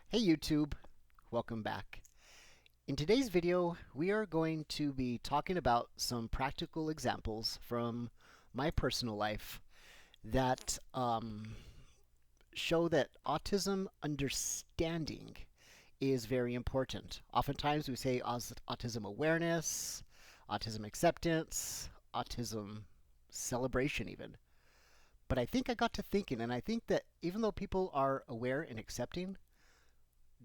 Hey YouTube, welcome back. In today's video, we are going to be talking about some practical examples from my personal life that show that autism understanding is very important. Oftentimes we say autism awareness, autism acceptance, autism celebration even. But I think I got to thinking, and I think that even though people are aware and accepting,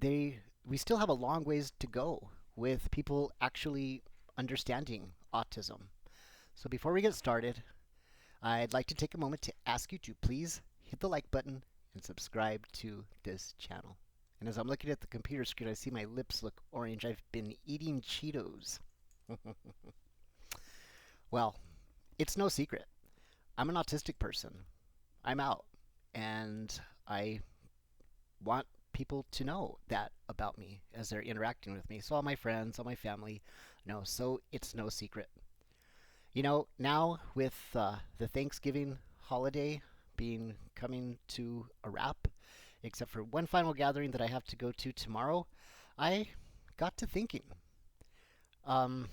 we still have a long ways to go with people actually understanding autism. So before we get started, I'd like to take a moment to ask you to please hit the like button and subscribe to this channel. And as I'm looking at the computer screen, I see my lips look orange. I've been eating Cheetos. Well, it's no secret. I'm an autistic person. I'm out. And I want people to know that about me as they're interacting with me. So all my friends, all my family know. So it's no secret. You know, now with the Thanksgiving holiday being coming to a wrap, except for one final gathering that I have to go to tomorrow, I got to thinking. Um,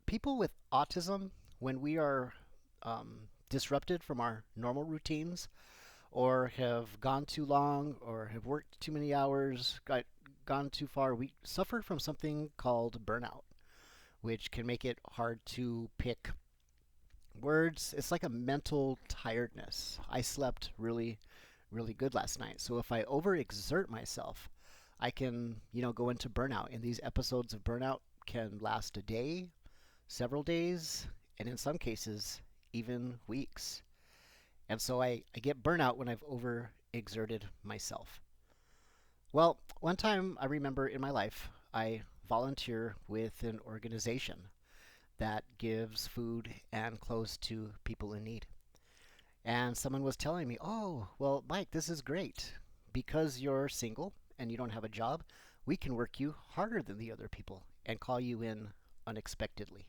People with autism, when we are disrupted from our normal routines, or have gone too long, or have worked too many hours, gone too far, we suffer from something called burnout, which can make it hard to pick words. It's like a mental tiredness. I slept really, really good last night. So if I overexert myself, I can, go into burnout. And these episodes of burnout can last a day, several days, and in some cases, even weeks. And so I get burnout when I've overexerted myself. Well, one time I remember in my life, I volunteer with an organization that gives food and clothes to people in need. And someone was telling me, oh, well, Mike, this is great. Because you're single and you don't have a job, we can work you harder than the other people and call you in unexpectedly.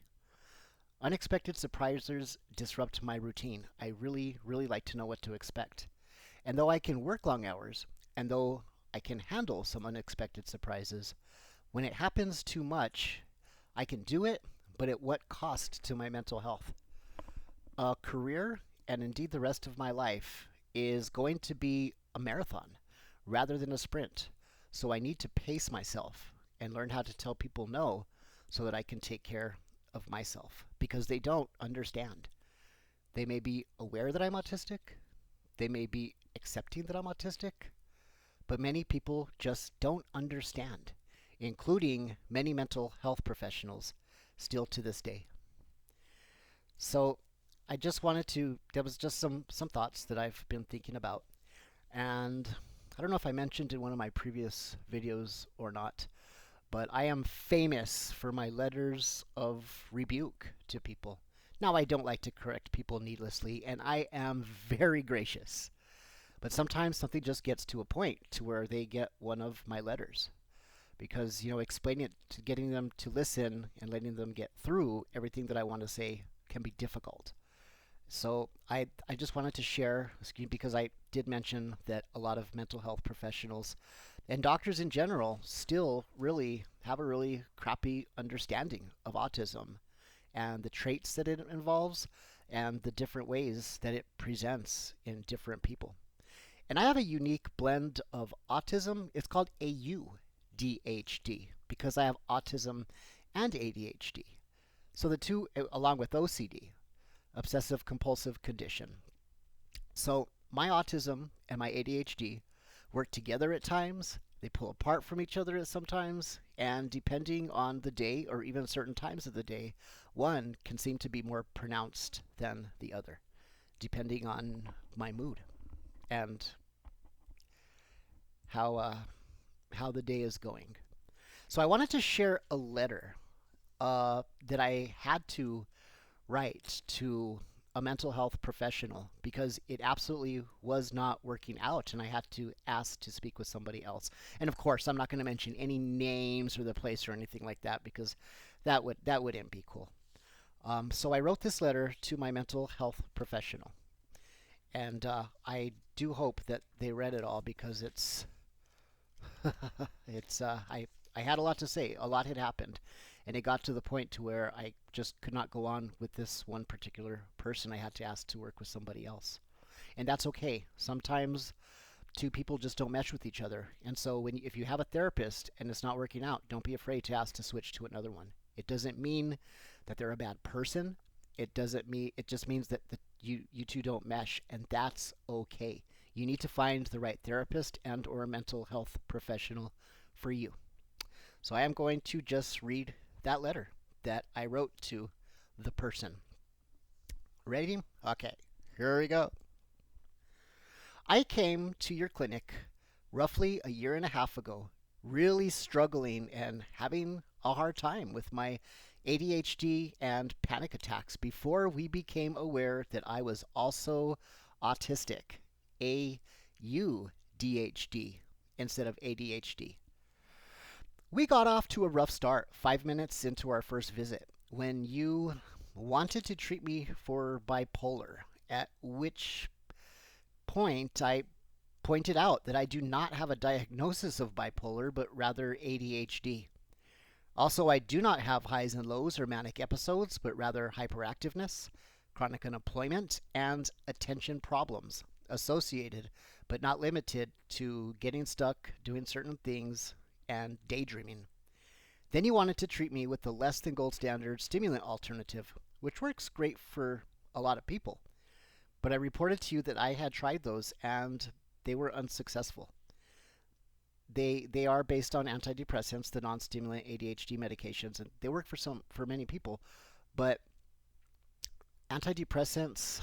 Unexpected surprises disrupt my routine. I really, really like to know what to expect. And though I can work long hours, and though I can handle some unexpected surprises, when it happens too much, I can do it, but at what cost to my mental health? A career, and indeed the rest of my life, is going to be a marathon rather than a sprint. So I need to pace myself and learn how to tell people no so that I can take care of myself because they don't understand. They may be aware that I'm autistic, they may be accepting that I'm autistic, but many people just don't understand, including many mental health professionals still to this day. So I just wanted to, there was just some thoughts that I've been thinking about. And I don't know if I mentioned in one of my previous videos or not, but I am famous for my letters of rebuke to people. Now, I don't like to correct people needlessly, and I am very gracious. But sometimes something just gets to a point to where they get one of my letters. Because, explaining it to getting them to listen and letting them get through everything that I want to say can be difficult. So I just wanted to share, because I did mention that a lot of mental health professionals and doctors in general still really have a really crappy understanding of autism and the traits that it involves and the different ways that it presents in different people. And I have a unique blend of autism. It's called ADHD because I have autism and ADHD. So the two, along with OCD, obsessive compulsive condition. So my autism and my ADHD work together at times. They pull apart from each other at sometimes, and depending on the day or even certain times of the day, one can seem to be more pronounced than the other, depending on my mood and how the day is going. So I wanted to share a letter that I had to write to a mental health professional because it absolutely was not working out and I had to ask to speak with somebody else. And of course, I'm not going to mention any names or the place or anything like that because that wouldn't be cool. So I wrote this letter to my mental health professional, and I do hope that they read it all because It's I had a lot to say. A lot had happened, and it got to the point to where I just could not go on with this one particular person. I had to ask to work with somebody else, and that's okay. Sometimes two people just don't mesh with each other, and so if you have a therapist and it's not working out, don't be afraid to ask to switch to another one. It doesn't mean that they're a bad person. It just means that you two don't mesh, and that's okay. You need to find the right therapist and or a mental health professional for you. So I am going to just read that letter that I wrote to the person. Ready? Okay, here we go. I came to your clinic roughly a year and a half ago, really struggling and having a hard time with my ADHD and panic attacks before we became aware that I was also autistic, AUDHD, instead of ADHD. We got off to a rough start 5 minutes into our first visit when you wanted to treat me for bipolar, at which point I pointed out that I do not have a diagnosis of bipolar, but rather ADHD. Also, I do not have highs and lows or manic episodes, but rather hyperactiveness, chronic unemployment, and attention problems associated, but not limited to getting stuck, doing certain things, and daydreaming. Then you wanted to treat me with the less than gold standard stimulant alternative, which works great for a lot of people. But I reported to you that I had tried those and they were unsuccessful. They are based on antidepressants, the non-stimulant ADHD medications, and they work for many people, but antidepressants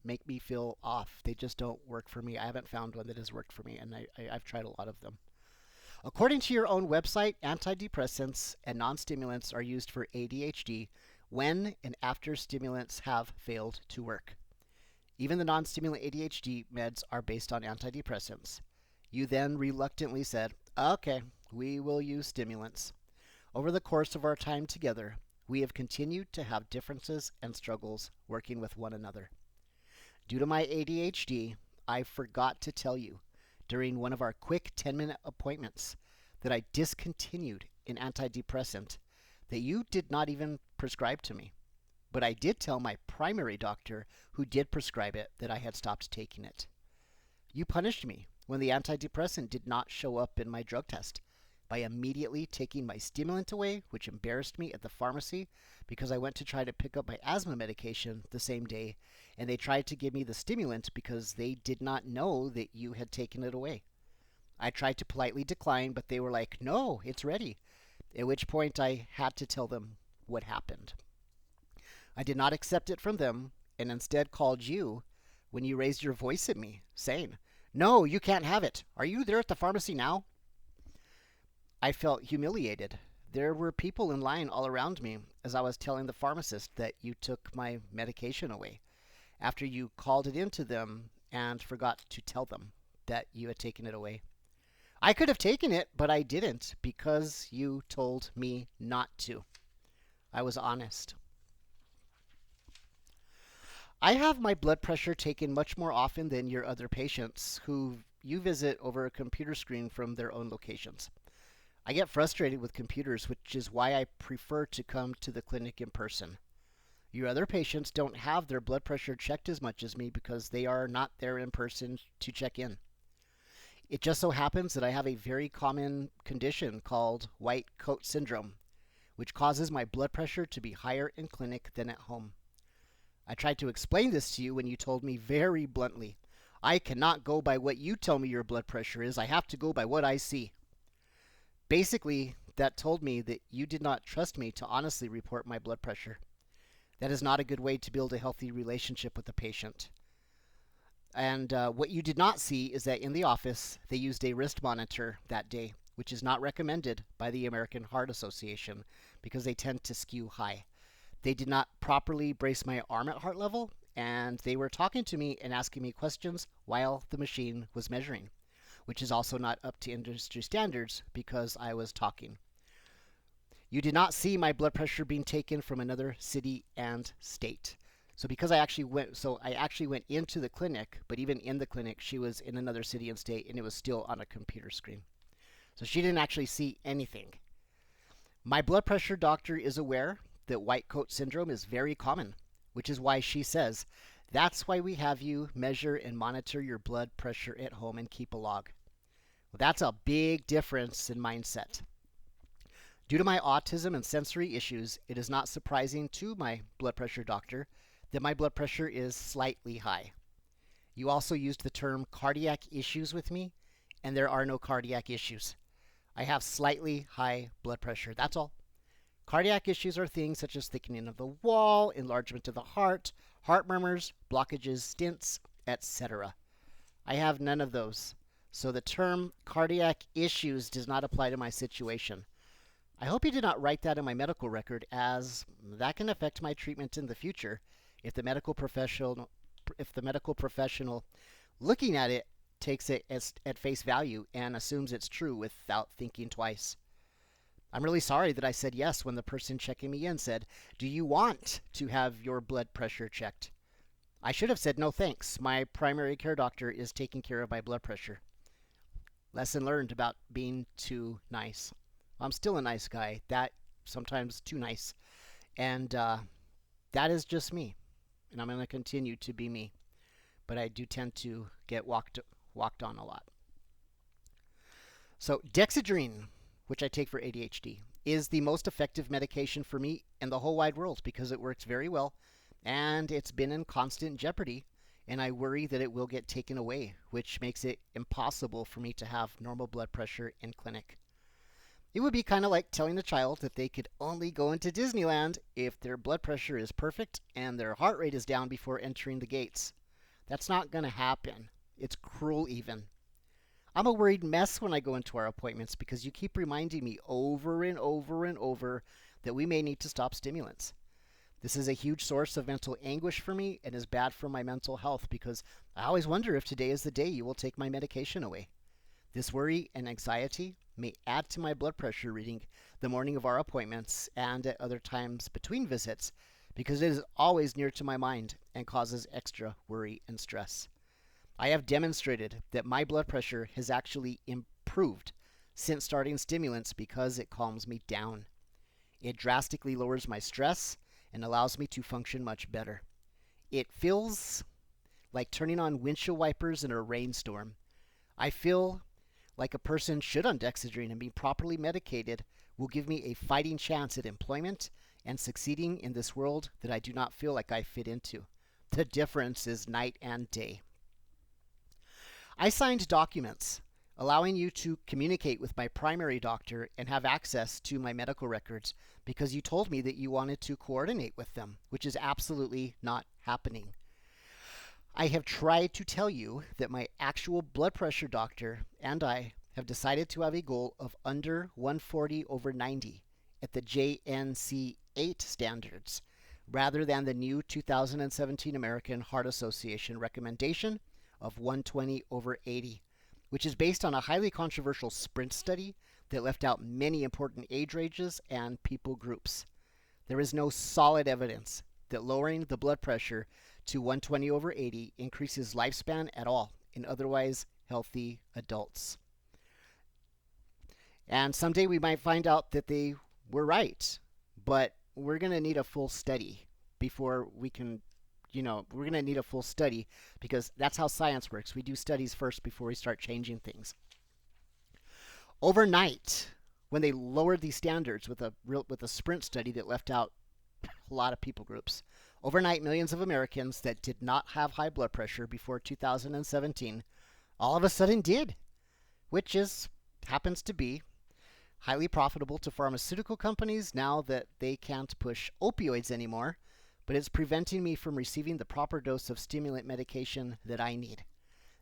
make me feel off. They just don't work for me. I haven't found one that has worked for me, and I've tried a lot of them. According to your own website, antidepressants and non-stimulants are used for ADHD when and after stimulants have failed to work. Even the non-stimulant ADHD meds are based on antidepressants. You then reluctantly said, okay, we will use stimulants. Over the course of our time together, we have continued to have differences and struggles working with one another. Due to my ADHD, I forgot to tell you during one of our quick 10-minute appointments that I discontinued an antidepressant that you did not even prescribe to me. But I did tell my primary doctor, who did prescribe it, that I had stopped taking it. You punished me when the antidepressant did not show up in my drug test by immediately taking my stimulant away, which embarrassed me at the pharmacy because I went to try to pick up my asthma medication the same day, and they tried to give me the stimulant because they did not know that you had taken it away. I tried to politely decline, but they were like, no, it's ready, at which point I had to tell them what happened. I did not accept it from them and instead called you when you raised your voice at me, saying, no, you can't have it. Are you there at the pharmacy now? I felt humiliated. There were people in line all around me as I was telling the pharmacist that you took my medication away after you called it into them and forgot to tell them that you had taken it away. I could have taken it, but I didn't because you told me not to. I was honest. I have my blood pressure taken much more often than your other patients who you visit over a computer screen from their own locations. I get frustrated with computers, which is why I prefer to come to the clinic in person. Your other patients don't have their blood pressure checked as much as me because they are not there in person to check in. It just so happens that I have a very common condition called white coat syndrome, which causes my blood pressure to be higher in clinic than at home. I tried to explain this to you when you told me very bluntly, I cannot go by what you tell me your blood pressure is. I have to go by what I see. Basically, that told me that you did not trust me to honestly report my blood pressure. That is not a good way to build a healthy relationship with a patient. And what you did not see is that in the office, they used a wrist monitor that day, which is not recommended by the American Heart Association because they tend to skew high. They did not properly brace my arm at heart level, and they were talking to me and asking me questions while the machine was measuring, which is also not up to industry standards because I was talking. You did not see my blood pressure being taken from another city and state. So because I actually went into the clinic, but even in the clinic, she was in another city and state, and it was still on a computer screen. So she didn't actually see anything. My blood pressure doctor is aware that white coat syndrome is very common, which is why she says, that's why we have you measure and monitor your blood pressure at home and keep a log. Well, that's a big difference in mindset. Due to my autism and sensory issues, it is not surprising to my blood pressure doctor that my blood pressure is slightly high. You also used the term cardiac issues with me, and there are no cardiac issues. I have slightly high blood pressure, that's all. Cardiac issues are things such as thickening of the wall, enlargement of the heart murmurs, blockages, stents, etc. I have none of those, so the term cardiac issues does not apply to my situation. I hope you did not write that in my medical record, as that can affect my treatment in the future if the medical professional looking at it takes it at face value and assumes it's true without thinking twice. I'm really sorry that I said yes when the person checking me in said, "Do you want to have your blood pressure checked?" I should have said, "No thanks. My primary care doctor is taking care of my blood pressure." Lesson learned about being too nice. I'm still a nice guy, that sometimes too nice. And that is just me. And I'm going to continue to be me. But I do tend to get walked on a lot. So Dexedrine, which I take for ADHD, is the most effective medication for me in the whole wide world because it works very well and it's been in constant jeopardy, and I worry that it will get taken away, which makes it impossible for me to have normal blood pressure in clinic. It would be kind of like telling a child that they could only go into Disneyland if their blood pressure is perfect and their heart rate is down before entering the gates. That's not going to happen. It's cruel even. I'm a worried mess when I go into our appointments because you keep reminding me over and over and over that we may need to stop stimulants. This is a huge source of mental anguish for me and is bad for my mental health because I always wonder if today is the day you will take my medication away. This worry and anxiety may add to my blood pressure reading the morning of our appointments and at other times between visits because it is always near to my mind and causes extra worry and stress. I have demonstrated that my blood pressure has actually improved since starting stimulants because it calms me down. It drastically lowers my stress and allows me to function much better. It feels like turning on windshield wipers in a rainstorm. I feel like a person should on Dexedrine, and being properly medicated will give me a fighting chance at employment and succeeding in this world that I do not feel like I fit into. The difference is night and day. I signed documents allowing you to communicate with my primary doctor and have access to my medical records because you told me that you wanted to coordinate with them, which is absolutely not happening. I have tried to tell you that my actual blood pressure doctor and I have decided to have a goal of under 140/90 at the JNC8 standards, rather than the new 2017 American Heart Association recommendation of 120/80, which is based on a highly controversial sprint study that left out many important age ranges and people groups. There is no solid evidence that lowering the blood pressure to 120/80 increases lifespan at all in otherwise healthy adults. And someday we might find out that they were right, but we're going to need a full study before we can, we're going to need a full study because that's how science works. We do studies first before we start changing things. Overnight, when they lowered these standards with a sprint study that left out a lot of people groups, overnight millions of Americans that did not have high blood pressure before 2017 all of a sudden did, which happens to be highly profitable to pharmaceutical companies now that they can't push opioids anymore, but it's preventing me from receiving the proper dose of stimulant medication that I need.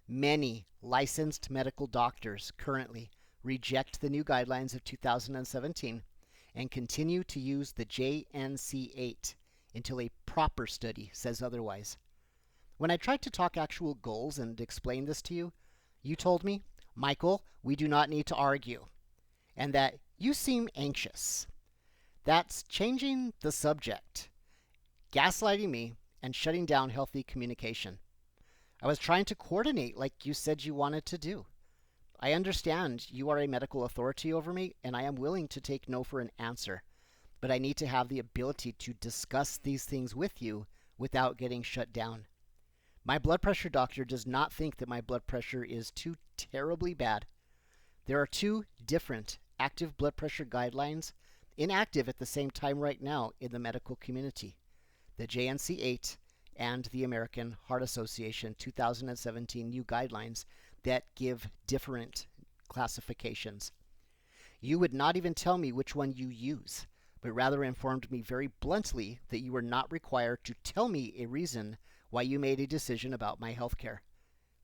Many licensed medical doctors currently reject the new guidelines of 2017 and continue to use the JNC8 until a proper study says otherwise. When I tried to talk actual goals and explain this to you, you told me, "Michael, we do not need to argue," and that you seem anxious. That's changing the subject, gaslighting me, and shutting down healthy communication. I was trying to coordinate like you said you wanted to do. I understand you are a medical authority over me, and I am willing to take no for an answer, but I need to have the ability to discuss these things with you without getting shut down. My blood pressure doctor does not think that my blood pressure is too terribly bad. There are two different active blood pressure guidelines inactive at the same time right now in the medical community, the JNC 8 and the American Heart Association 2017 new guidelines that give different classifications. You would not even tell me which one you use, but rather informed me very bluntly that you were not required to tell me a reason why you made a decision about my health care.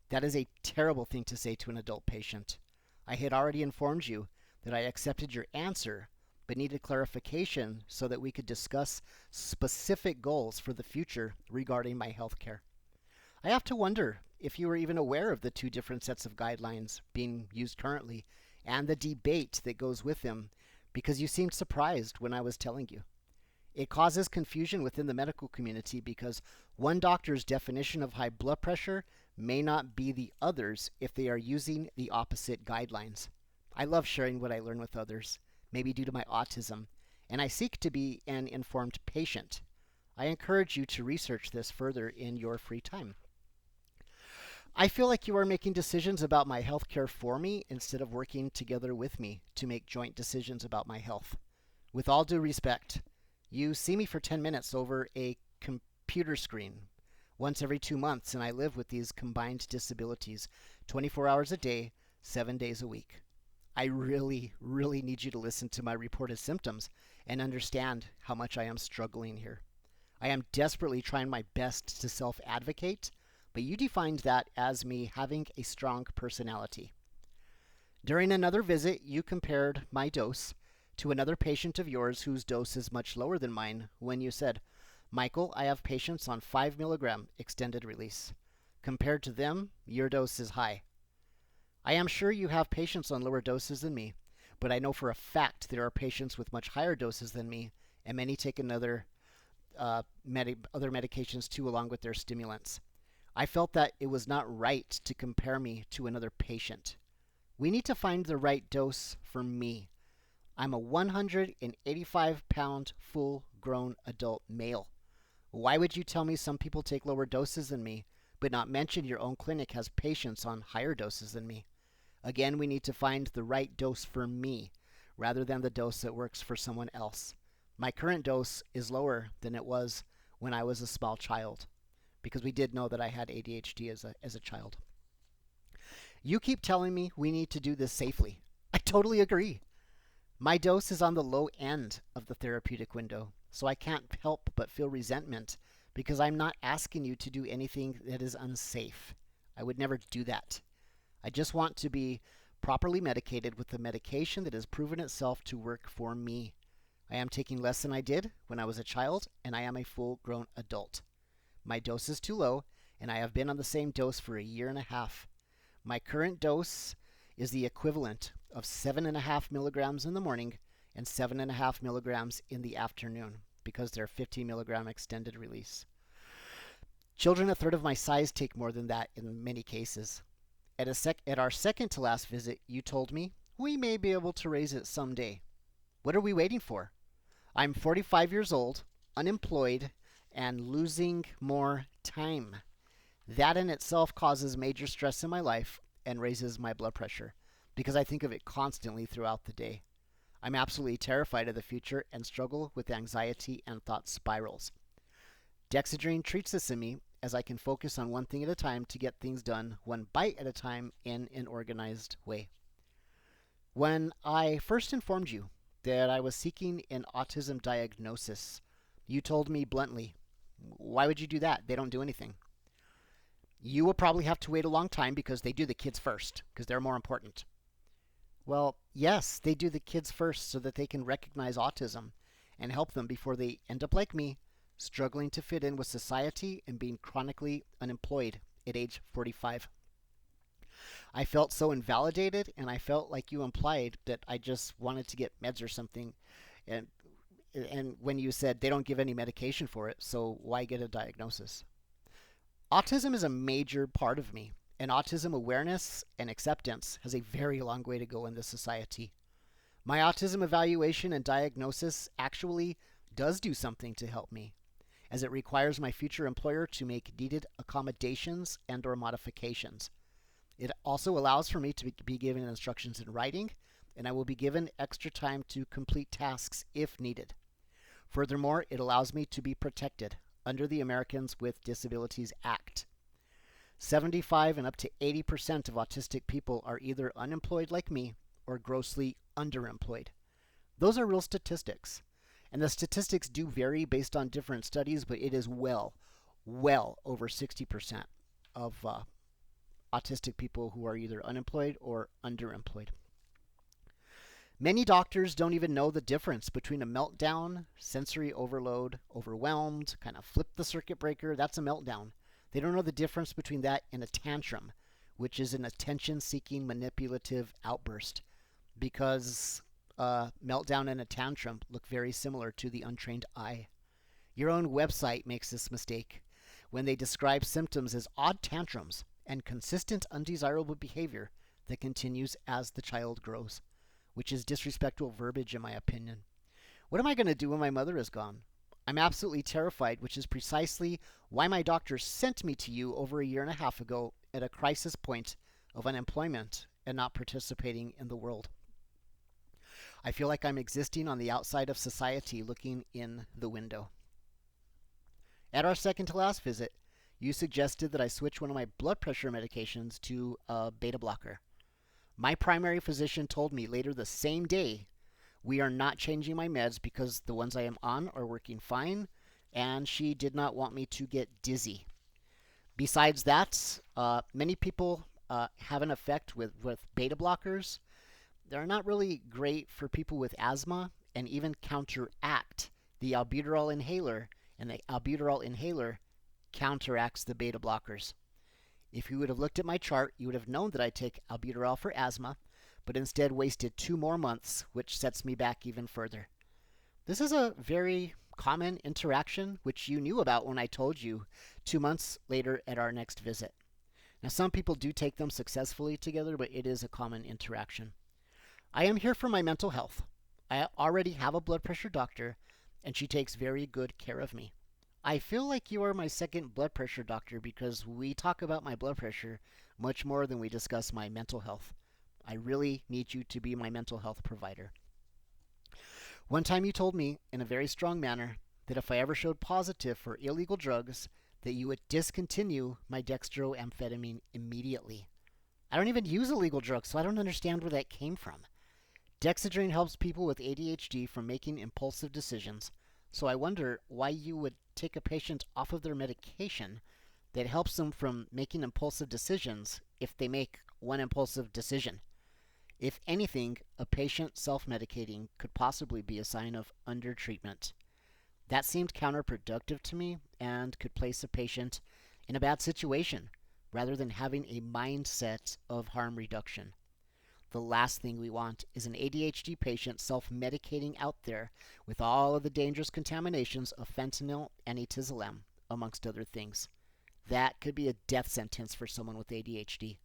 That is a terrible thing to say to an adult patient. I had already informed you that I accepted your answer, but needed clarification so that we could discuss specific goals for the future regarding my health care. I have to wonder if you were even aware of the two different sets of guidelines being used currently and the debate that goes with them, because you seemed surprised when I was telling you. It causes confusion within the medical community because one doctor's definition of high blood pressure may not be the other's if they are using the opposite guidelines. I love sharing what I learn with others, maybe due to my autism, and I seek to be an informed patient. I encourage you to research this further in your free time. I feel like you are making decisions about my health care for me instead of working together with me to make joint decisions about my health. With all due respect, you see me for 10 minutes over a computer screen once every 2 months, and I live with these combined disabilities 24 hours a day, 7 days a week. I really, really need you to listen to my reported symptoms and understand how much I am struggling here. I am desperately trying my best to self-advocate, but you defined that as me having a strong personality. During another visit, you compared my dose to another patient of yours whose dose is much lower than mine when you said, "Michael, I have patients on 5 milligram extended release. Compared to them, your dose is high." I am sure you have patients on lower doses than me, but I know for a fact there are patients with much higher doses than me, and many take other medications too along with their stimulants. I felt that it was not right to compare me to another patient. We need to find the right dose for me. I'm a 185-pound full-grown adult male. Why would you tell me some people take lower doses than me, but not mention your own clinic has patients on higher doses than me? Again, we need to find the right dose for me, rather than the dose that works for someone else. My current dose is lower than it was when I was a small child, because we did know that I had ADHD as a child. You keep telling me we need to do this safely. I totally agree. My dose is on the low end of the therapeutic window, so I can't help but feel resentment because I'm not asking you to do anything that is unsafe. I would never do that. I just want to be properly medicated with the medication that has proven itself to work for me. I am taking less than I did when I was a child, and I am a full-grown adult. My dose is too low, and I have been on the same dose for a year and a half. My current dose is the equivalent of 7.5 milligrams in the morning and 7.5 milligrams in the afternoon because they're 15 milligram extended release. Children a third of my size take more than that in many cases. At our second to last visit, you told me we may be able to raise it someday. What are we waiting for? I'm 45 years old, unemployed, and losing more time. That in itself causes major stress in my life and raises my blood pressure because I think of it constantly throughout the day. I'm absolutely terrified of the future and struggle with anxiety and thought spirals. Dexedrine treats this in me as I can focus on one thing at a time to get things done one bite at a time in an organized way. When I first informed you that I was seeking an autism diagnosis, you told me bluntly, "Why would you do that? They don't do anything. You will probably have to wait a long time because they do the kids first, because they're more important." Well, yes, they do the kids first so that they can recognize autism and help them before they end up like me, struggling to fit in with society and being chronically unemployed at age 45. I felt so invalidated, and I felt like you implied that I just wanted to get meds or something. And when you said they don't give any medication for it, so why get a diagnosis? Autism is a major part of me, and autism awareness and acceptance has a very long way to go in this society. My autism evaluation and diagnosis actually does do something to help me, as it requires my future employer to make needed accommodations and or modifications. It also allows for me to be given instructions in writing, and I will be given extra time to complete tasks if needed. Furthermore, it allows me to be protected under the Americans with Disabilities Act. 75 and up to 80% of autistic people are either unemployed like me or grossly underemployed. Those are real statistics. And the statistics do vary based on different studies, but it is well over 60% of autistic people who are either unemployed or underemployed. Many doctors don't even know the difference between a meltdown, sensory overload, overwhelmed, kind of flip the circuit breaker. That's a meltdown. They don't know the difference between that and a tantrum, which is an attention-seeking manipulative outburst, because meltdown and a tantrum look very similar to the untrained eye. Your own website makes this mistake when they describe symptoms as odd tantrums and consistent undesirable behavior that continues as the child grows, which is disrespectful verbiage in my opinion. What am I going to do when my mother is gone? I'm absolutely terrified, which is precisely why my doctor sent me to you over a year and a half ago at a crisis point of unemployment and not participating in the world. I feel like I'm existing on the outside of society looking in the window. At our second to last visit, you suggested that I switch one of my blood pressure medications to a beta blocker. My primary physician told me later the same day, we are not changing my meds because the ones I am on are working fine, and she did not want me to get dizzy. Besides that, many people have an effect with beta blockers. They're not really great for people with asthma and even counteract the albuterol inhaler, and the albuterol inhaler counteracts the beta blockers. If you would have looked at my chart, you would have known that I take albuterol for asthma, but instead wasted 2 more months, which sets me back even further. This is a very common interaction, which you knew about when I told you 2 months later at our next visit. Now, some people do take them successfully together, but it is a common interaction. I am here for my mental health. I already have a blood pressure doctor, and she takes very good care of me. I feel like you are my second blood pressure doctor because we talk about my blood pressure much more than we discuss my mental health. I really need you to be my mental health provider. One time you told me, in a very strong manner, that if I ever showed positive for illegal drugs, that you would discontinue my dextroamphetamine immediately. I don't even use illegal drugs, so I don't understand where that came from. Dexedrine helps people with ADHD from making impulsive decisions, so I wonder why you would take a patient off of their medication that helps them from making impulsive decisions if they make one impulsive decision. If anything, a patient self-medicating could possibly be a sign of undertreatment. That seemed counterproductive to me and could place a patient in a bad situation rather than having a mindset of harm reduction. The last thing we want is an ADHD patient self-medicating out there with all of the dangerous contaminations of fentanyl and etizolem, amongst other things. That could be a death sentence for someone with ADHD.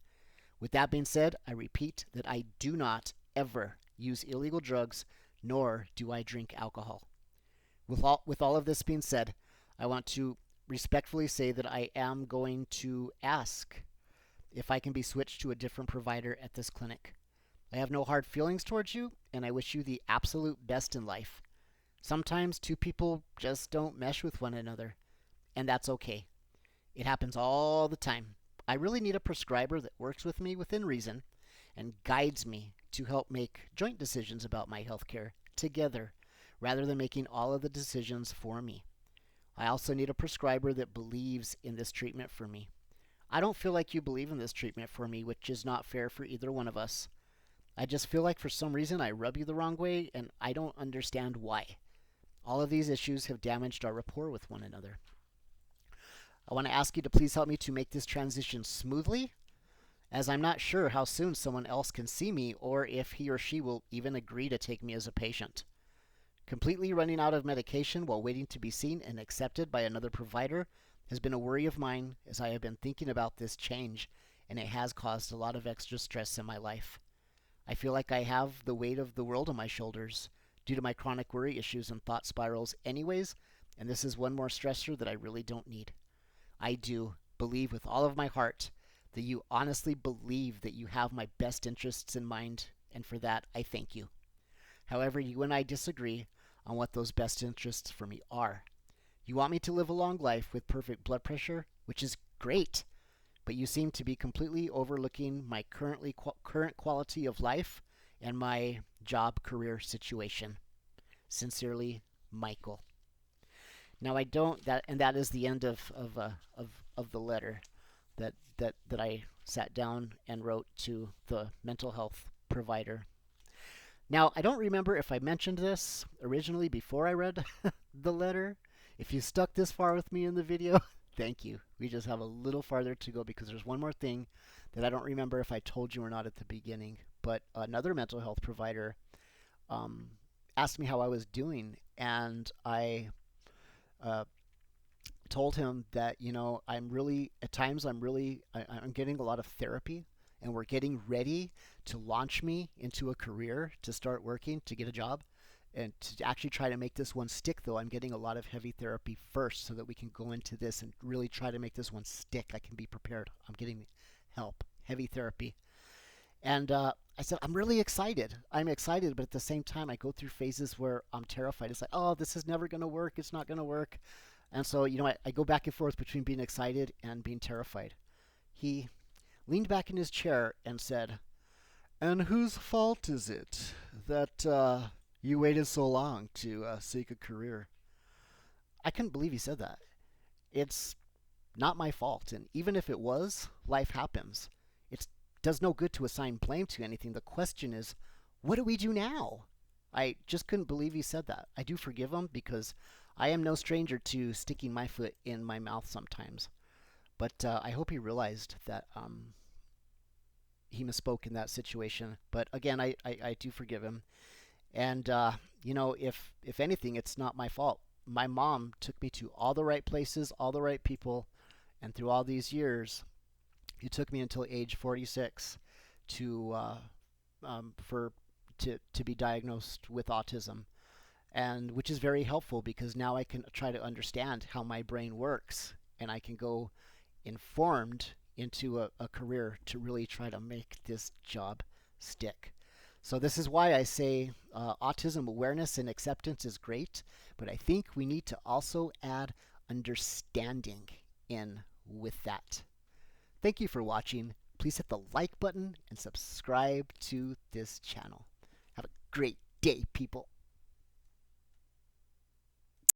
With that being said, I repeat that I do not ever use illegal drugs, nor do I drink alcohol. With all of this being said, I want to respectfully say that I am going to ask if I can be switched to a different provider at this clinic. I have no hard feelings towards you, and I wish you the absolute best in life. Sometimes two people just don't mesh with one another, and that's okay. It happens all the time. I really need a prescriber that works with me within reason and guides me to help make joint decisions about my healthcare together, rather than making all of the decisions for me. I also need a prescriber that believes in this treatment for me. I don't feel like you believe in this treatment for me, which is not fair for either one of us. I just feel like for some reason I rub you the wrong way, and I don't understand why. All of these issues have damaged our rapport with one another. I want to ask you to please help me to make this transition smoothly, as I'm not sure how soon someone else can see me or if he or she will even agree to take me as a patient. Completely running out of medication while waiting to be seen and accepted by another provider has been a worry of mine, as I have been thinking about this change and it has caused a lot of extra stress in my life. I feel like I have the weight of the world on my shoulders due to my chronic worry issues and thought spirals, anyways, and this is one more stressor that I really don't need. I do believe with all of my heart that you honestly believe that you have my best interests in mind, and for that, I thank you. However, you and I disagree on what those best interests for me are. You want me to live a long life with perfect blood pressure, which is great, but you seem to be completely overlooking my current quality of life and my job career situation. Sincerely, Michael. Now I don't that and that is the end of the letter that I sat down and wrote to the mental health provider. Now, I don't remember if I mentioned this originally before I read the letter. If you stuck this far with me in the video, thank you. We just have a little farther to go because there's one more thing that I don't remember if I told you or not at the beginning. But another mental health provider um, asked me how I was doing, and I uh, told him that I'm really at times I'm getting a lot of therapy, and we're getting ready to launch me into a career to start working to get a job, and to actually try to make this one stick. Though I'm getting a lot of heavy therapy first so that we can go into this and really try to make this one stick. I can be prepared. I'm getting help, heavy therapy. And I said, I'm really excited. I'm excited, but at the same time, I go through phases where I'm terrified. It's like, oh, this is never going to work. It's not going to work. And so, I go back and forth between being excited and being terrified. He leaned back in his chair and said, and whose fault is it that you waited so long to seek a career? I couldn't believe he said that. It's not my fault. And even if it was, life happens. It does no good to assign blame to anything. The question is, what do we do now? I just couldn't believe he said that. I do forgive him because I am no stranger to sticking my foot in my mouth sometimes. But I hope he realized that he misspoke in that situation. But again, I do forgive him. And, if anything, it's not my fault. My mom took me to all the right places, all the right people, and through all these years, it took me until age 46 to for to be diagnosed with autism, and which is very helpful because now I can try to understand how my brain works, and I can go informed into a career to really try to make this job stick. So this is why I say autism awareness and acceptance is great, but I think we need to also add understanding in with that. Thank you for watching. Please hit the like button and subscribe to this channel. Have a great day, people.